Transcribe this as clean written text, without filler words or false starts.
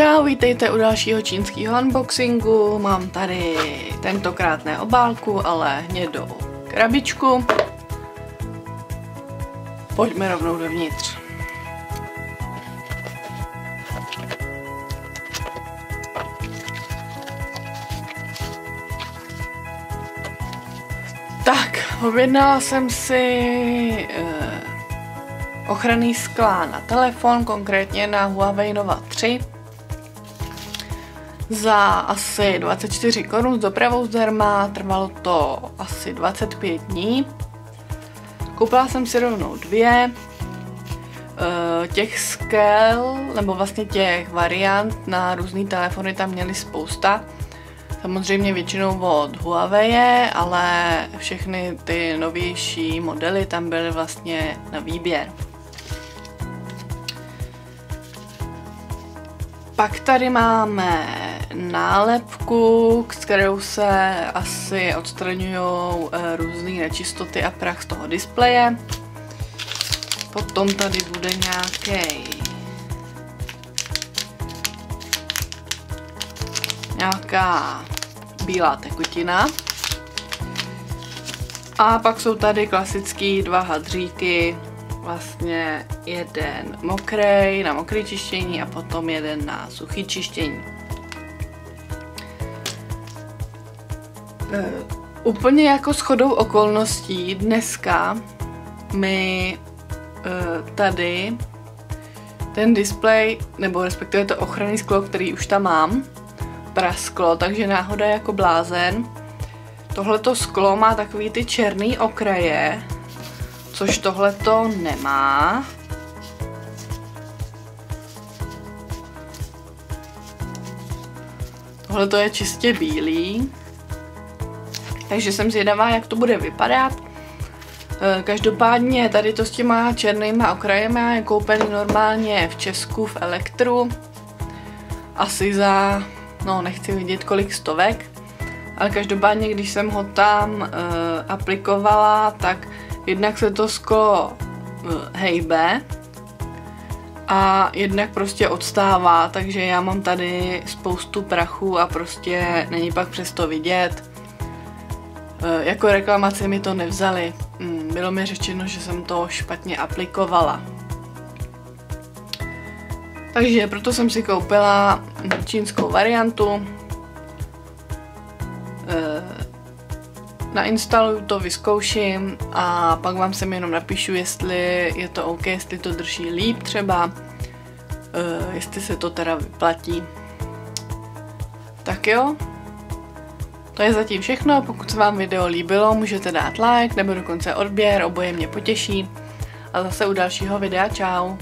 Čau, vítejte u dalšího čínského unboxingu. Mám tady tentokrát ne obálku, ale hnědou krabičku. Pojďme rovnou dovnitř. Tak, objednala jsem si ochranný skla na telefon, konkrétně na Huawei Nova 3. Za asi 24 korun s dopravou zdarma, trvalo to asi 25 dní. Koupila jsem si rovnou dvě. Těch skel, nebo vlastně těch variant na různý telefony tam měli spousta. Samozřejmě většinou od Huawei, ale všechny ty novější modely tam byly vlastně na výběr. Pak tady máme nálepku, s kterou se asi odstraňují různé nečistoty a prach z toho displeje. Potom tady bude nějaká bílá tekutina. A pak jsou tady klasický dva hadříky, vlastně jeden mokrý na mokré čištění a potom jeden na suchý čištění. Úplně jako shodou okolností dneska mi tady ten displej, nebo respektive to ochranný sklo, který už tam mám, prasklo, takže náhoda jako blázen. Tohleto sklo má takový ty černý okraje, což tohleto nemá. Tohleto je čistě bílý. Takže jsem zvědavá, jak to bude vypadat. Každopádně tady to s těma černýma okrajema je koupený normálně v Česku v Elektru. Asi za, no nechci vidět kolik stovek. Ale každopádně, když jsem ho tam aplikovala, tak jednak se to sklo hejbe a jednak prostě odstává, takže já mám tady spoustu prachu a prostě není pak přesto vidět. Jako reklamaci mi to nevzali. Bylo mi řečeno, že jsem to špatně aplikovala. Takže proto jsem si koupila čínskou variantu. Nainstaluju to, vyzkouším a pak vám sem jenom napíšu, jestli je to OK, jestli to drží líp třeba, jestli se to teda vyplatí. Tak jo, to je zatím všechno. Pokud se vám video líbilo, můžete dát like nebo dokonce odběr, oboje mě potěší. A zase u dalšího videa, čau.